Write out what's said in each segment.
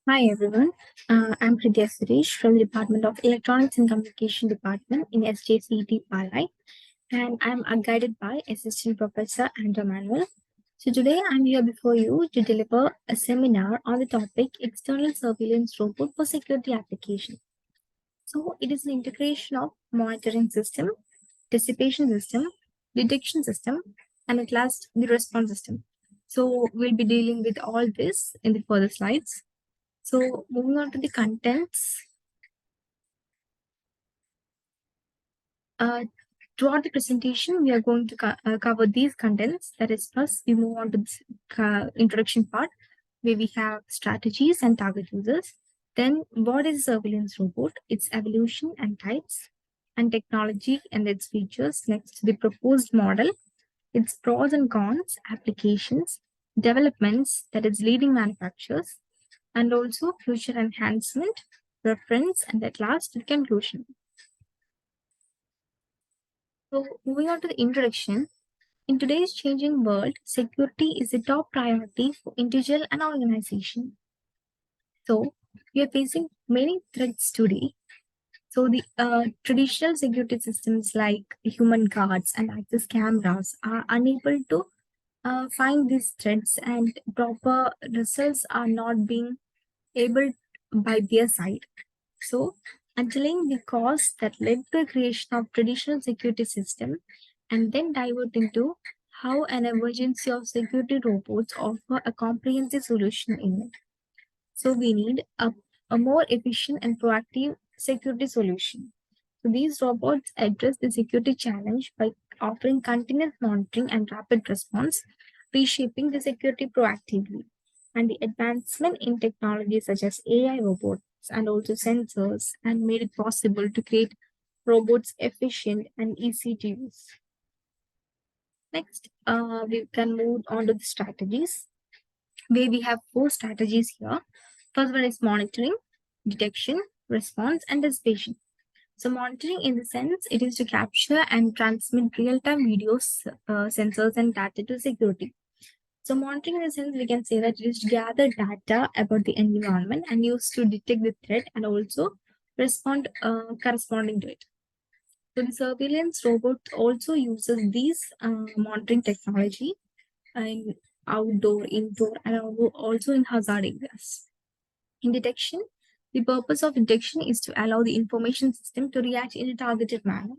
Hi everyone, I'm Pridya Suresh from the Department of Electronics and Communication Department in SJCT Palai, and I'm guided by Assistant Professor Andrew Manuel. So today I'm here before you to deliver a seminar on the topic External Surveillance Robot for Security Application. So it is an integration of monitoring system, dissipation system, detection system, and at last the response system. So we'll be dealing with all this in the further slides. So moving on to the contents, uh, throughout the presentation, we are going to cover these contents. That is, first we move on to this introduction part, where we have strategies and target users. Then, what is surveillance robot? Its evolution and types, and technology and its features. Next, the proposed model, its pros and cons, applications, developments, that is, leading manufacturers, and also future enhancement, reference, and at last the conclusion. So, moving on to the introduction, in today's changing world, security is a top priority for individual and organization. So, we are facing many threats today. So, the traditional security systems like human guards and access cameras are unable to find these threats, and proper results are not being able by their side. So, untilling the cause that led to the creation of traditional security system, and then divert into how an emergency of security robots offer a comprehensive solution in it. So we need a more efficient and proactive security solution. So these robots address the security challenge by offering continuous monitoring and rapid response, reshaping the security proactively. And the advancement in technology such as AI robots and also sensors and made it possible to create robots efficient and easy to use. Next, we can move on to the strategies, where we have four strategies here. First one is monitoring, detection, response, and dissipation. So monitoring in the sense it is to capture and transmit real-time videos, sensors, and data to security. So monitoring in the sense we can say that it is to gather data about the environment and used to detect the threat and also respond corresponding to it. So the surveillance robot also uses these monitoring technology in outdoor, indoor, and also in hazard areas. In detection, the purpose of detection is to allow the information system to react in a targeted manner.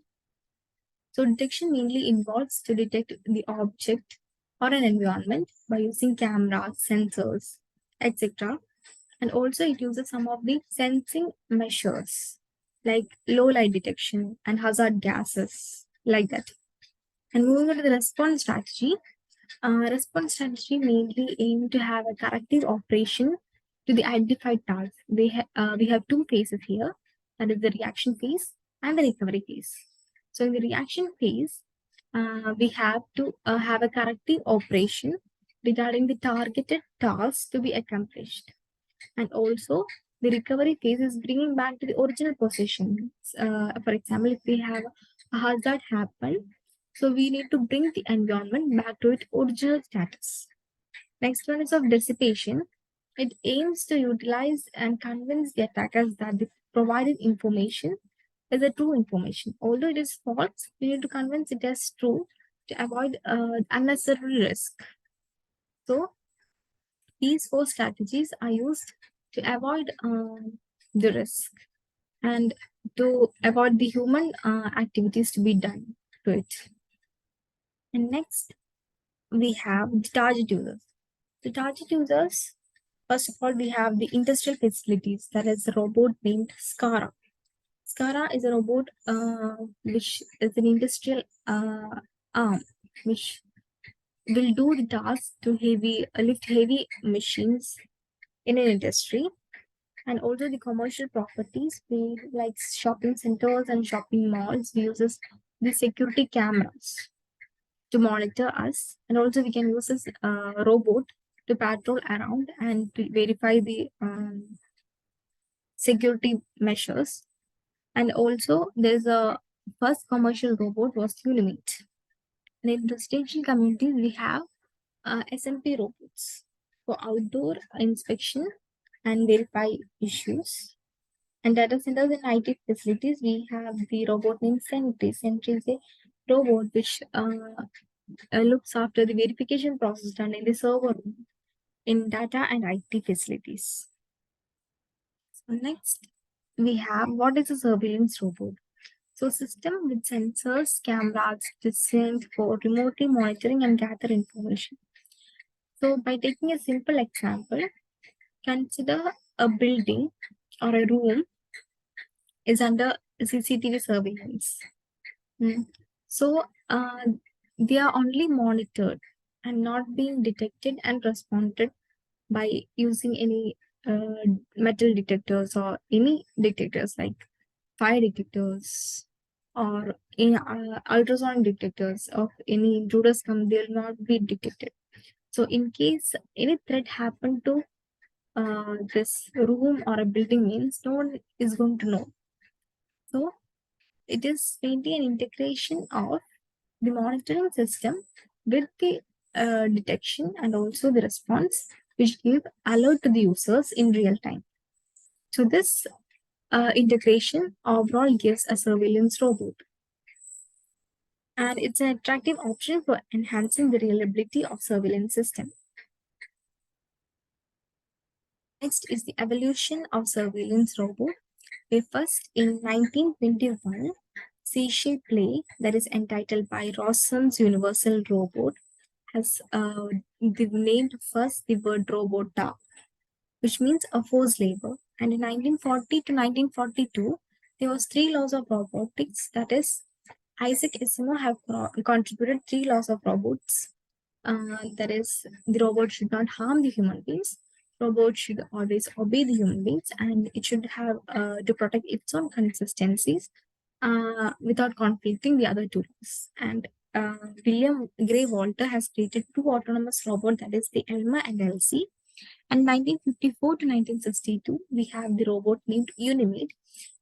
So detection mainly involves to detect the object or an environment by using cameras, sensors, etc. And also it uses some of the sensing measures like low light detection and hazard gases like that. And moving on to the response strategy mainly aim to have a corrective operation to the identified task. We have two phases here, that is the reaction phase and the recovery phase. So in the reaction phase, we have to have a corrective operation regarding the targeted task to be accomplished. And also, the recovery phase is bringing back to the original position. For example, if we have a hazard happen, so we need to bring the environment back to its original status. Next one is of dissipation. It aims to utilize and convince the attackers that the provided information is a true information. Although it is false, we need to convince it as true to avoid unnecessary risk. So these four strategies are used to avoid the risk and to avoid the human activities to be done to it. And next, we have the target users. The target users, first of all, we have the industrial facilities. That is a robot named SCARA. SCARA is a robot which is an industrial arm which will do the task to lift heavy machines in an industry. And also the commercial properties, we like shopping centers and shopping malls, we uses the security cameras to monitor us, and also we can use this robot to patrol around and to verify the security measures. And also there's a first commercial robot was Unimate. And in the station communities we have SMP robots for outdoor inspection and verify issues. And data centers and IT facilities, we have the robot named Sentry. Sentry is a robot which looks after the verification process done in the server room in data and IT facilities. So next, we have what is a surveillance robot? So system with sensors, cameras designed for remotely monitoring and gather information. So by taking a simple example, consider a building or a room is under CCTV surveillance. Mm. So they are only monitored and not being detected and responded by using any metal detectors or any detectors like fire detectors or in ultrasonic detectors of any intruders come, they will not be detected. So in case any threat happen to this room or a building means no one is going to know. So it is mainly an integration of the monitoring system with the detection and also the response, which give alert to the users in real time. So this integration overall gives a surveillance robot, and it's an attractive option for enhancing the reliability of surveillance system. Next is the evolution of surveillance robot. We first in 1921 C-shaped play that is entitled by Rossum's Universal Robot has named first the word robota, which means a forced labor. And in 1940 to 1942, there was three laws of robotics. That is, Isaac Asimov have contributed three laws of robots. That is, the robot should not harm the human beings. Robot should always obey the human beings, and it should have to protect its own consistencies without conflicting the other two laws. And William Gray Walter has created two autonomous robots, that is the Elma and Elsie. And 1954 to 1962, we have the robot named Unimate.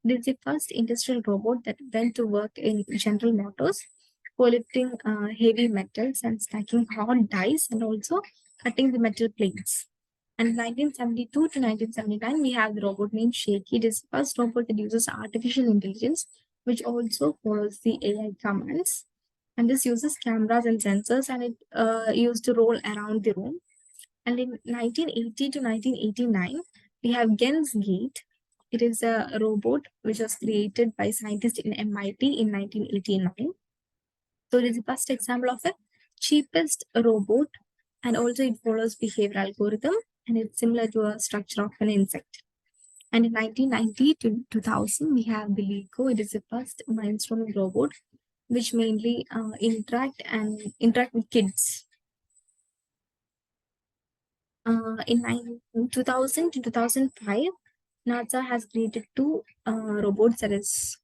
This is the first industrial robot that went to work in General Motors for lifting heavy metals and stacking hard dies and also cutting the metal plates. And 1972 to 1979, we have the robot named Shaky. It is the first robot that uses artificial intelligence, which also follows the AI commands. And this uses cameras and sensors, and it used to roll around the room. And in 1980 to 1989, we have Gens Gate. It is a robot which was created by scientists in MIT in 1989. So it is the first example of a cheapest robot, and also it follows behavior algorithm, and it's similar to a structure of an insect. And in 1990 to 2000, we have the Lego. It is the first brainstorming robot which mainly interact with kids. In 2000 to 2005, NASA has created two robots, that is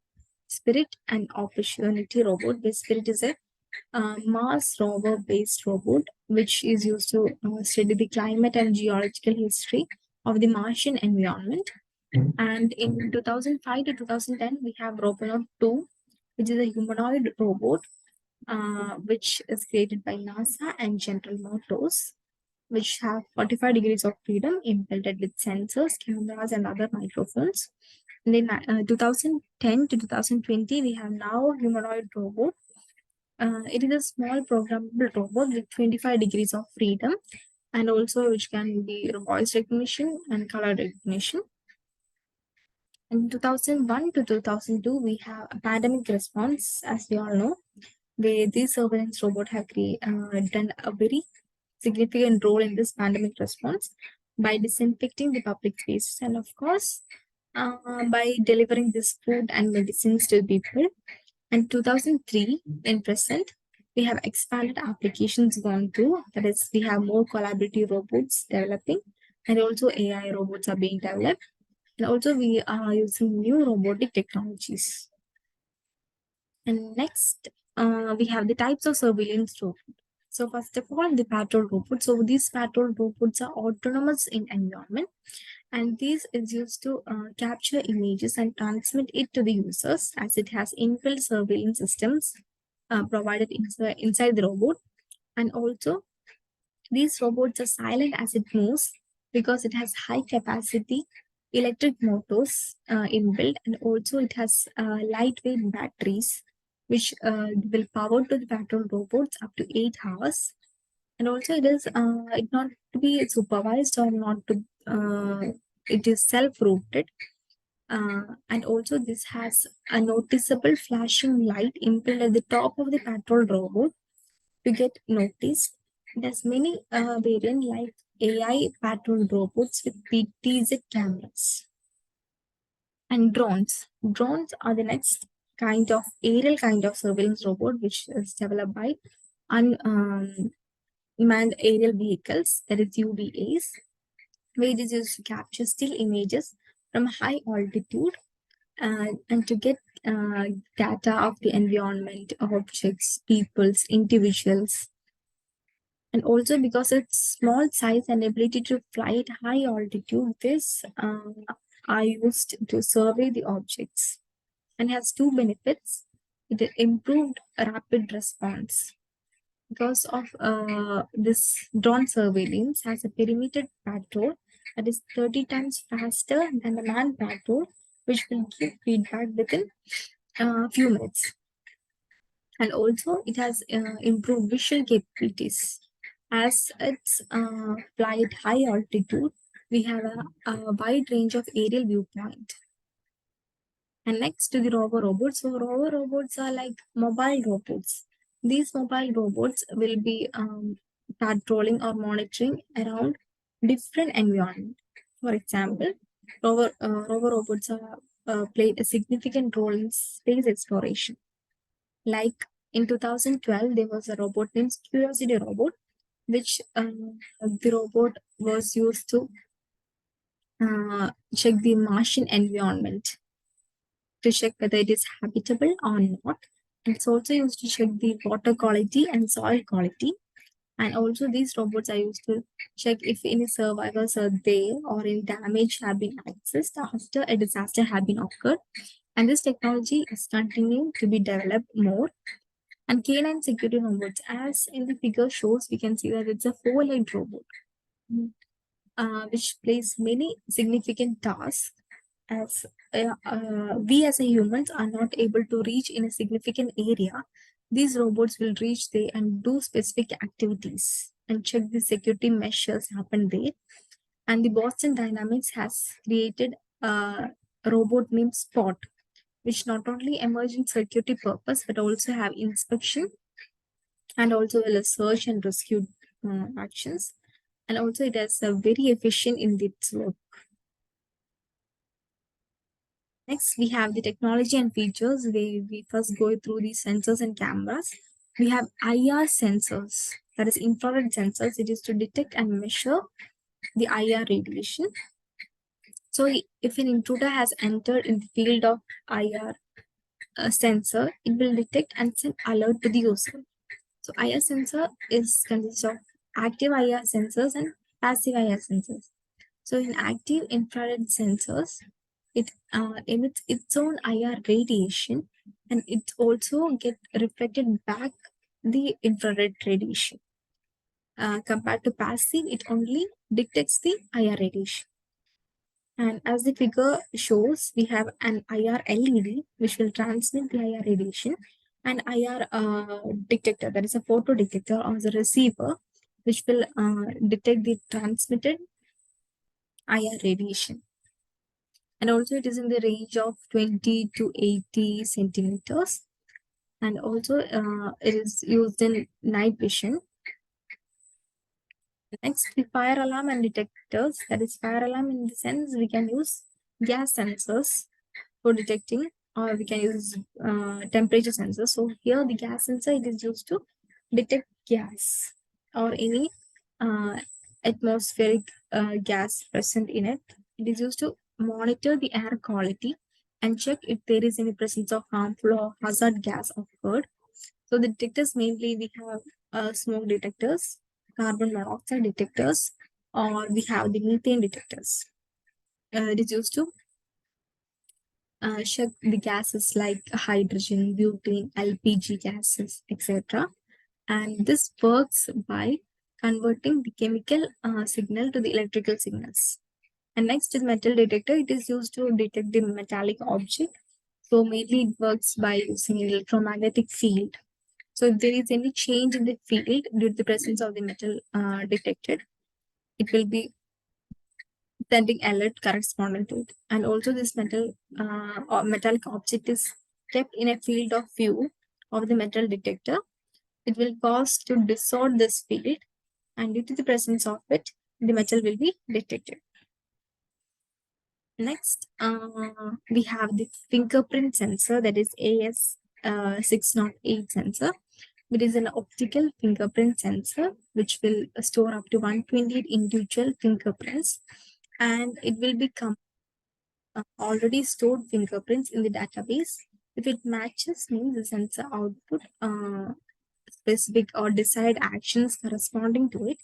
Spirit and Opportunity robot. The Spirit is a Mars rover based robot which is used to study the climate and geological history of the Martian environment. And in 2005 to 2010, we have Robonaut 2, which is a humanoid robot which is created by NASA and General Motors, which have 45 degrees of freedom embedded with sensors, cameras, and other microphones. And in 2010 to 2020, we have now humanoid robot. It is a small programmable robot with 25 degrees of freedom, and also which can be voice recognition and color recognition. In 2001 to 2002, we have a pandemic response, as we all know, where these surveillance robots have done a very significant role in this pandemic response by disinfecting the public spaces and, of course, by delivering this food and medicines to people. And 2003, in present, we have expanded applications gone to, that is, we have more collaborative robots developing, and also AI robots are being developed. And also, we are using new robotic technologies. And next, we have the types of surveillance robots. So first of all, the patrol robots. So these patrol robots are autonomous in environment, and this is used to capture images and transmit it to the users, as it has inbuilt surveillance systems provided inside the robot. And also, these robots are silent as it moves. because it has high capacity electric motors inbuilt, and also it has lightweight batteries which will power to the patrol robots up to 8 hours. And also it is it not to be supervised or not to it is self-routed. And also this has a noticeable flashing light inbuilt at the top of the patrol robot to get noticed. There's many variant like AI patrol robots with PTZ cameras and drones. Drones are the next kind of aerial kind of surveillance robot which is developed by unmanned aerial vehicles, that is UVAs, where it is used to capture still images from high altitude and to get data of the environment, objects, peoples, individuals. And also because its small size and ability to fly at high altitude, this are used to survey the objects and has two benefits. It improved rapid response because of this drone surveillance has a perimeter patrol that is 30 times faster than the manned patrol, which will give feedback within a few minutes. And also it has improved visual capabilities. As it's fly at high altitude, we have a wide range of aerial viewpoint. And next to the robots, so robots are like mobile robots. These mobile robots will be patrolling or monitoring around different environment. For example, robots are play a significant role in space exploration. Like in 2012, there was a robot named Curiosity Robot, which the robot was used to check the Martian environment to check whether it is habitable or not. It's also used to check the water quality and soil quality. And also these robots are used to check if any survivors are there or any damage have been accessed after a disaster have been occurred. And this technology is continuing to be developed more. And canine security robots, as in the figure shows, we can see that it's a four-legged robot, which plays many significant tasks as we as a humans are not able to reach in a significant area. These robots will reach there and do specific activities and check the security measures happen there. And the Boston Dynamics has created a robot named Spot, which not only emerge in security purpose but also have inspection and also will search and rescue actions. And also it is very efficient in its work. Next, we have the technology and features where we first go through the sensors and cameras. We have IR sensors, that is infrared sensors. It is to detect and measure the IR radiation. So if an intruder has entered in the field of IR sensor, it will detect and send alert to the user. So IR sensor is consists of active IR sensors and passive IR sensors. So in active infrared sensors, it emits its own IR radiation and it also get reflected back the infrared radiation. Compared to passive, it only detects the IR radiation. And as the figure shows, we have an IR LED which will transmit the IR radiation, and IR detector, that is a photo detector or the receiver, which will detect the transmitted IR radiation. And also it is in the range of 20 to 80 centimeters. And also it is used in night vision. Next, the fire alarm and detectors. That is fire alarm in the sense we can use gas sensors for detecting, or we can use temperature sensors. So here the gas sensor, it is used to detect gas or any uh, atmospheric gas present in it. It is used to monitor the air quality and check if there is any presence of harmful or hazard gas occurred. So the detectors mainly we have smoke detectors, carbon monoxide detectors, or we have the methane detectors. It is used to check the gases like hydrogen, butane, LPG gases, etc. And this works by converting the chemical signal to the electrical signals. And next is metal detector. It is used to detect the metallic object. So mainly it works by using electromagnetic field. So if there is any change in the field due to the presence of the metal detected, it will be sending alert corresponding to it. And also this metal or metallic object is kept in a field of view of the metal detector. It will cause to distort this field, and due to the presence of it, the metal will be detected. Next, we have the fingerprint sensor, that is AS608 sensor. It is an optical fingerprint sensor which will store up to 128 individual fingerprints, and it will become already stored fingerprints in the database. If it matches, means the sensor output specific or desired actions corresponding to it.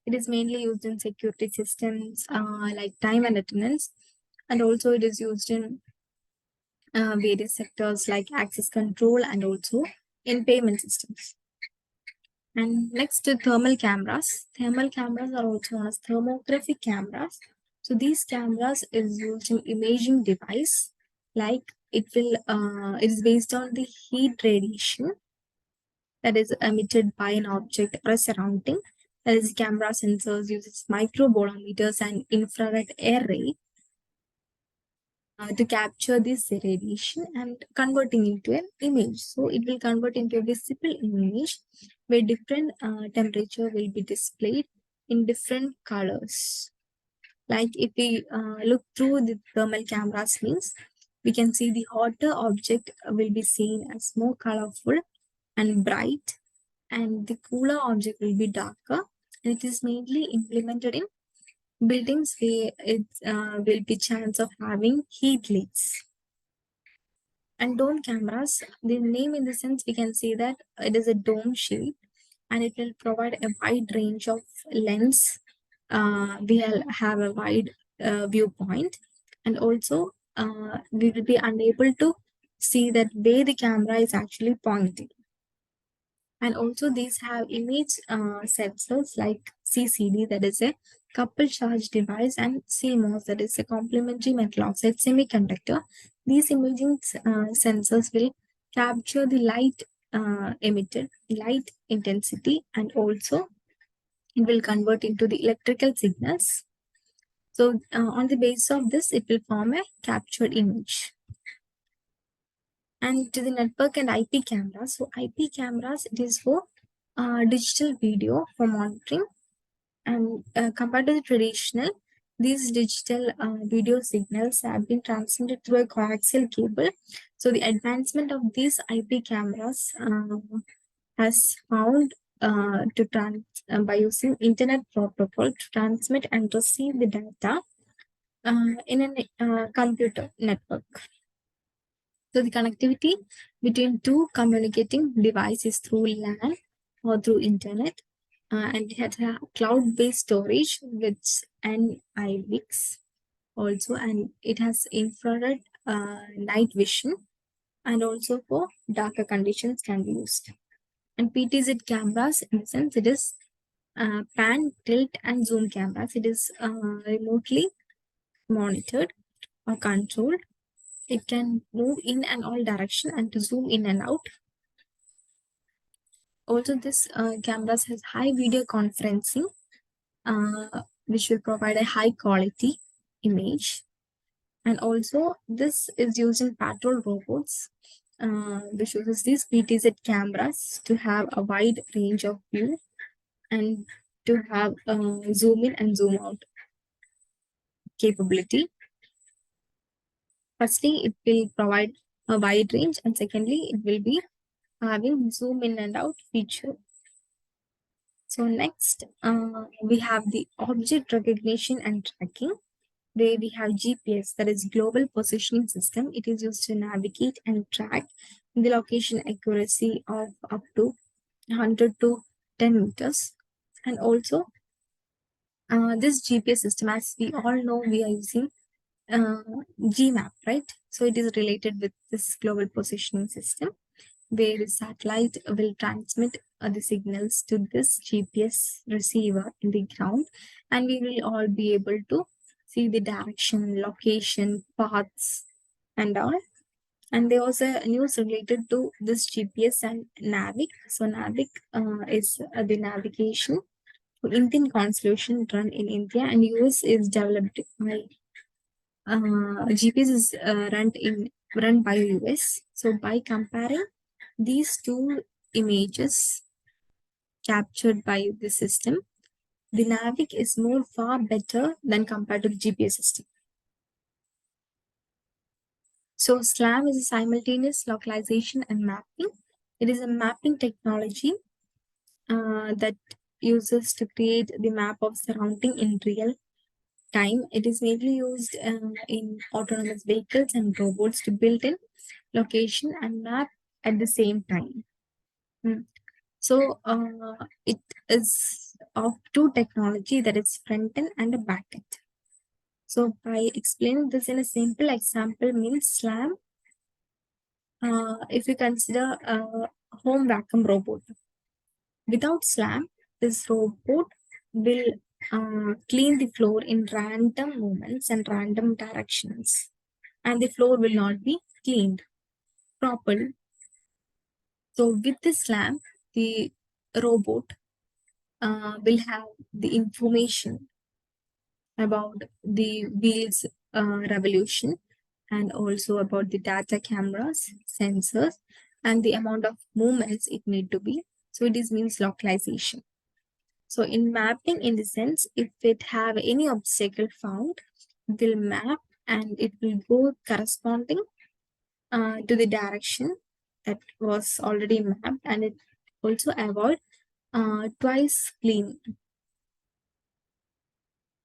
It is mainly used in security systems like time and attendance, and also it is used in various sectors like access control and also in payment systems. And next to thermal cameras. Thermal cameras are also known as thermographic cameras. So these cameras is used in imaging device, like it is based on the heat radiation that is emitted by an object or a surrounding. That is, camera sensors uses microbolometers and infrared array to capture this radiation and converting into an image. So it will convert into a visible image where different temperature will be displayed in different colors. Like if we look through the thermal cameras means, we can see the hotter object will be seen as more colorful and bright, and the cooler object will be darker. And it is mainly implemented in buildings where it will be chance of having heat leaks. And dome cameras, the name in the sense we can say that it is a dome shape, and it will provide a wide range of lens. We'll have a wide viewpoint, and also we will be unable to see that where the camera is actually pointing. And also these have image sensors like CCD, that is a coupled charge device, and CMOS, that is a complementary metal oxide semiconductor. These imaging sensors will capture the light emitted, light intensity, and also it will convert into the electrical signals. So on the basis of this, it will form a captured image. And to the network and IP cameras. So IP cameras, it is for digital video for monitoring, and compared to the traditional, these digital video signals have been transmitted through a coaxial cable. So the advancement of these IP cameras has found by using internet protocol to transmit and receive the data in a computer network. So the connectivity between two communicating devices through LAN or through internet, and it has a cloud-based storage with NIVX also, and it has infrared night vision, and also for darker conditions can be used. And PTZ cameras, in the sense it is pan, tilt, and zoom cameras. It is remotely monitored or controlled. It can move in and all direction and to zoom in and out. Also, this cameras has high video conferencing, which will provide a high quality image. And also, this is used in patrol robots, which uses these PTZ cameras to have a wide range of view and to have zoom in and zoom out capability. Firstly, it will provide a wide range, and secondly, it will be having zoom in and out feature. So next, we have the object recognition and tracking, where we have GPS, that is Global Positioning System. It is used to navigate and track the location accuracy of up to 100 to 10 meters. And also, this GPS system, as we all know, we are using uh, GMAP, right? So it is related with this Global Positioning System, where the satellite will transmit the signals to this GPS receiver in the ground, and we will all be able to see the direction, location, paths, and all. And there was a news related to this GPS and Navic. So Navic is the navigation for Indian constellation run in India, and US is developed by GPS is run by US. So by comparing these two images captured by the system, the Navic is more far better than compared to the GPS system. So SLAM is a simultaneous localization and mapping. It is a mapping technology that uses to create the map of surrounding in real time. It is mainly used in autonomous vehicles and robots to build in location and map at the same time. Mm. So it is of two technology, that is front end and a back end. So by explaining this in a simple example means SLAM, if you consider a home vacuum robot. Without SLAM, this robot will clean the floor in random movements and random directions, and the floor will not be cleaned properly. So with the SLAM, the robot will have the information about the wheels revolution, and also about the data cameras, sensors, and the amount of movements it need to be. So it is means localization. So in mapping, in the sense, if it have any obstacle found, it will map and it will go corresponding to the direction that was already mapped, and it also avoid twice clean.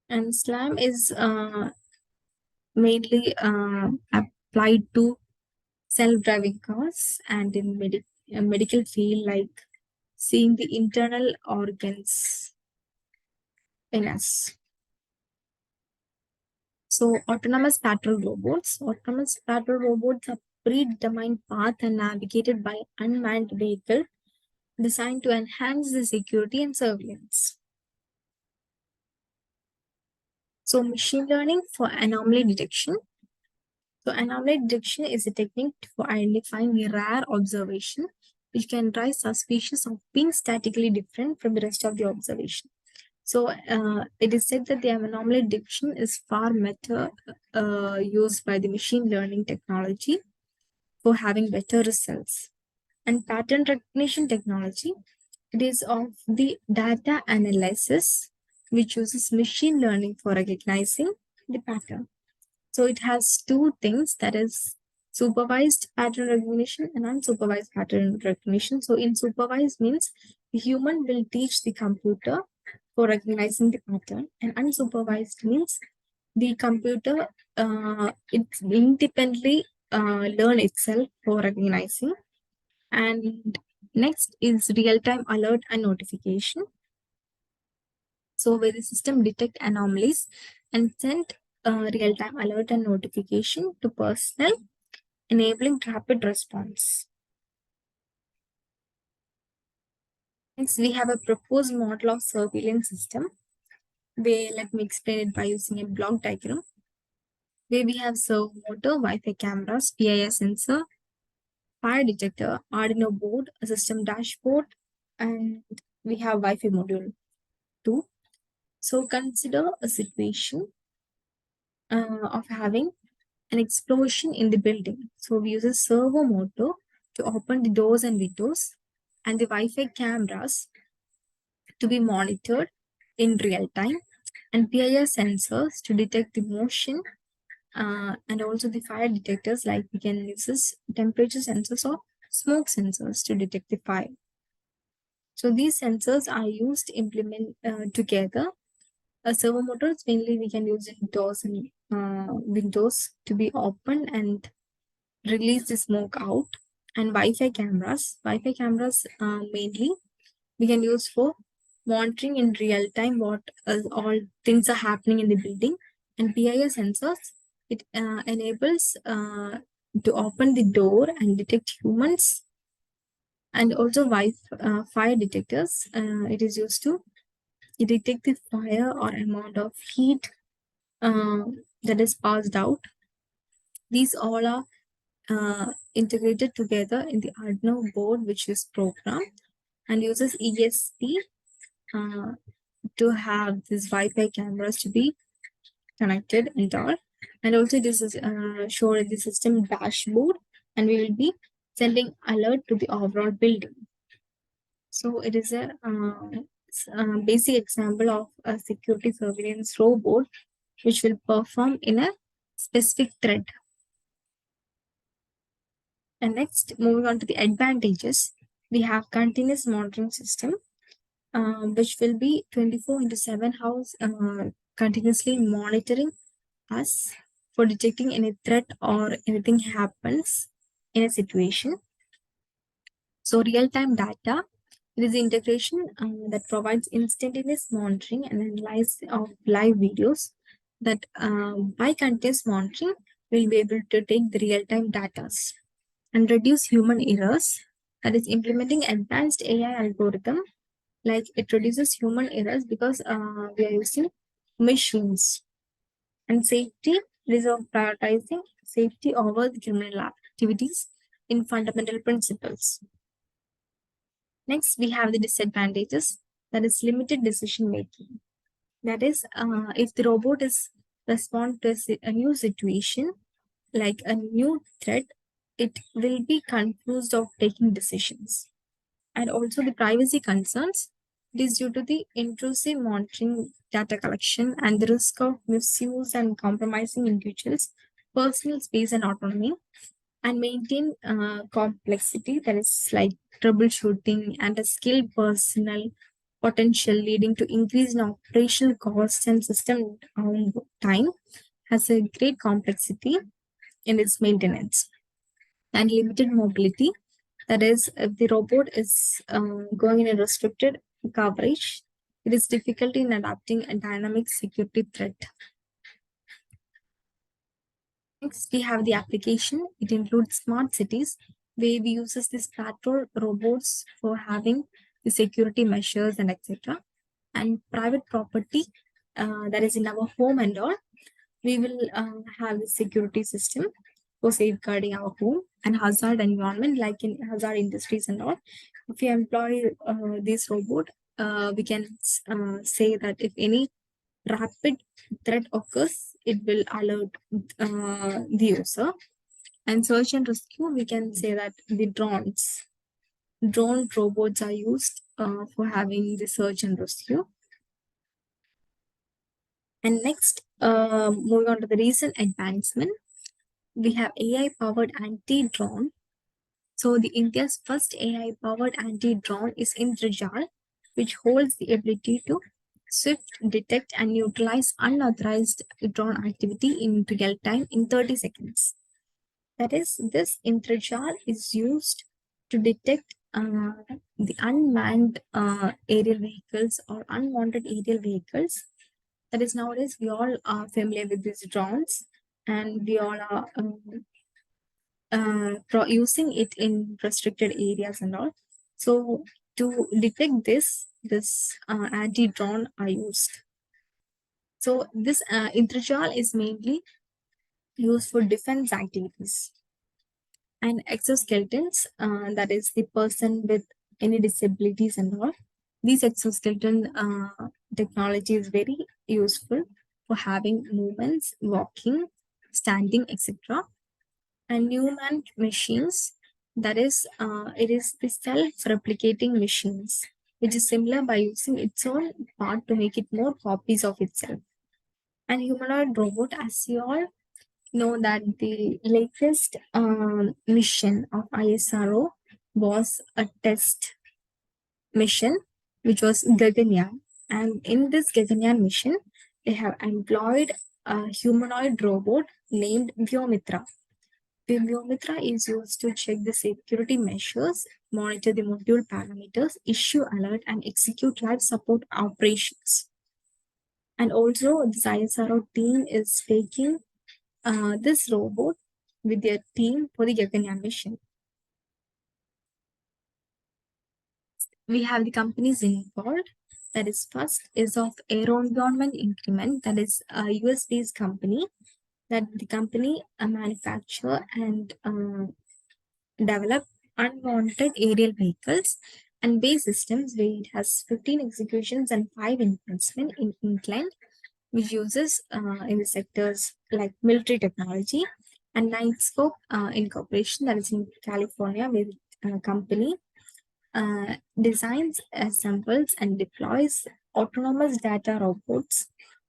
And SLAM is mainly applied to self-driving cars and in medical field, like seeing the internal organs in us. So autonomous patrol robots. Autonomous patrol robots are predetermined path and navigated by unmanned vehicle designed to enhance the security and surveillance. So machine learning for anomaly detection. So anomaly detection is a technique for identifying a rare observation which can raise suspicion of being statically different from the rest of the observation. So it is said that the anomaly detection is far better used by the machine learning technology for having better results. And pattern recognition technology, it is of the data analysis which uses machine learning for recognizing the pattern. So it has two things, that is supervised pattern recognition and unsupervised pattern recognition. So in supervised means the human will teach the computer for recognizing the pattern, and unsupervised means the computer it independently learn itself for recognizing. And next is real-time alert and notification. So where the system detect anomalies and send real-time alert and notification to personnel, enabling rapid response. Next, we have a proposed model of surveillance system, where let me explain it by using a block diagram, where we have servo motor, Wi-Fi cameras, PIS sensor, fire detector, Arduino board, a system dashboard, and we have Wi-Fi module too. So consider a situation of having an explosion in the building. So we use a servo motor to open the doors and windows, and the Wi-Fi cameras to be monitored in real time, and PIR sensors to detect the motion, and also the fire detectors, like we can use this temperature sensors or smoke sensors to detect the fire. So these sensors are used to implement together. A servo motors mainly we can use in doors and windows to be open and release the smoke out. And Wi-Fi cameras mainly we can use for monitoring in real time what all things are happening in the building. And PIR sensors, it enables to open the door and detect humans And also fire detectors. It is used to detect the fire or amount of heat uh, that is passed out. These all are integrated together in the Arduino board, which is programmed and uses ESP uh, to have these Wi-Fi cameras to be connected and all. And also this is shown in the system dashboard, and we will be sending alert to the overall building. So it is a basic example of a security surveillance robot which will perform in a specific thread. And next, moving on to the advantages, we have continuous monitoring system, which will be 24 into 7 hours continuously monitoring us for detecting any threat or anything happens in a situation. So real-time data, it is the integration that provides instantaneous monitoring and analysis of live videos that by continuous monitoring, we'll be able to take the real-time data and reduce human errors. That is implementing advanced AI algorithm, like it reduces human errors because we are using machines. And safety, it is of prioritizing safety over the criminal activities in fundamental principles. Next, we have the disadvantages, that is limited decision making. That is, if the robot is respond to a new situation, like a new threat, it will be confused of taking decisions. And also the privacy concerns, it is due to the intrusive monitoring, data collection, and the risk of misuse and compromising individuals' personal space and autonomy, and maintain complexity, that is like troubleshooting and a skilled personnel potential, leading to increase in operational costs and system time, has a great complexity in its maintenance. And limited mobility, that is if the robot is going in a restricted coverage, it is difficulty in adapting a dynamic security threat. Next, we have the application. It includes smart cities, where we uses these patrol robots for having the security measures and etc. And private property, that is in our home and all, we will have the security system for safeguarding our home and hazard environment, like in hazard industries and all. If we employ this robot, we can say that if any rapid threat occurs, it will alert the user. And search and rescue, we can say that the drone robots are used for having the search and rescue. And next, moving on to the recent advancement, we have AI powered anti drone. So the India's first AI powered anti drone is Indrajal, which holds the ability to swift detect and neutralize unauthorized drone activity in real time in 30 seconds. That is, this Intrajal is used to detect the unmanned aerial vehicles or unwanted aerial vehicles. That is, nowadays we all are familiar with these drones, and we all are using it in restricted areas and all. So to detect this anti-drone are used. So this Intrajal is mainly used for defense activities. And exoskeletons, that is the person with any disabilities and all. These exoskeleton technology is very useful for having movements, walking, standing, etc. And Newman machines, that is, it is the self-replicating machines, which is similar by using its own part to make it more copies of itself. And humanoid robot, as you all know, that the latest mission of ISRO was a test mission, which was Gaganyaan. And in this Gaganyaan mission, they have employed a humanoid robot named Vyomitra. The Vyomitra is used to check the security measures, monitor the module parameters, issue alert, and execute life support operations. And also, this ISRO team is taking this robot with their team for the Gaganyaan mission. we have the companies involved. That is first is of Aero Environment Increment, that is a US based company, that the company manufacture and develop unwanted aerial vehicles and base systems where it has 15 executions and 5 enhancement in England, which uses in the sectors like military technology, and Nightscope Incorporation, that is in California, with a company designs, assembles, and deploys autonomous data robots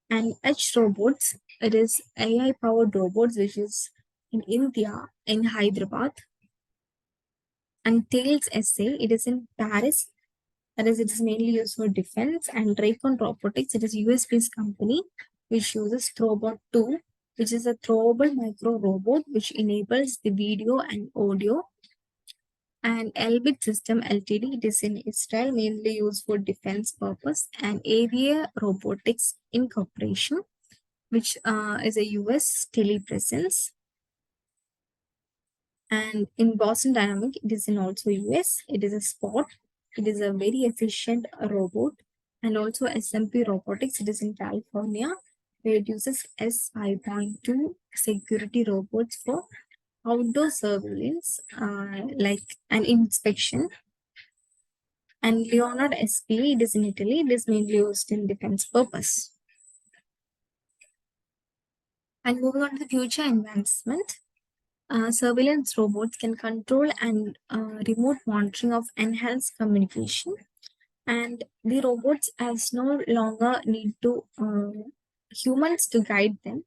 and edge robots. It is AI powered robots, which is in India, in Hyderabad, and Tails SA. It is in Paris. That is, it is mainly used for defense. And Raycon Robotics, it is US based company which uses Throwbot 2, which is a throwable micro robot which enables the video and audio. And Elbit System Ltd, it is in Israel, mainly used for defense purpose. And Avia Robotics Incorporation, which is a US telepresence. And in Boston Dynamic, it is in also US. It is a Spot. It is a very efficient robot. And also SMP Robotics, it is in California, where it uses S5.2 security robots for outdoor surveillance, like an inspection. And Leonard SPA, it is in Italy. It is mainly used in defense purpose. And moving on to the future advancement, surveillance robots can control and remote monitoring of enhanced communication. And the robots as no longer need to humans to guide them.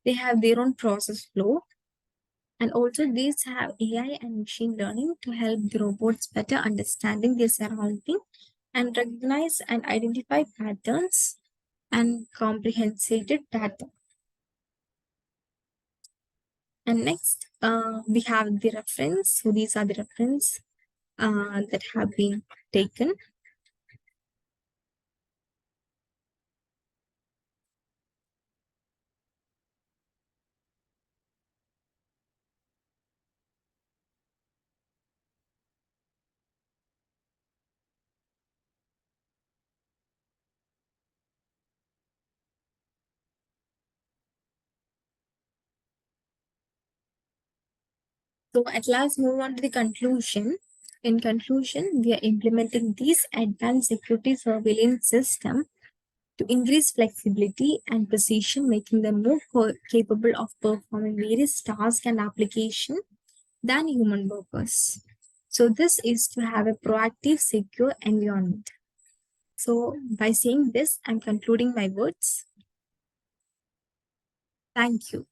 They have their own process flow. And also these have AI and machine learning to help the robots better understanding their surrounding and recognize and identify patterns and comprehensive data. And next, we have the reference. So these are the reference that have been taken. So at last, move on to the conclusion. In conclusion, we are implementing these advanced security surveillance system to increase flexibility and precision, making them more capable of performing various tasks and application than human workers. So this is to have a proactive, secure environment. So by saying this, I'm concluding my words. Thank you.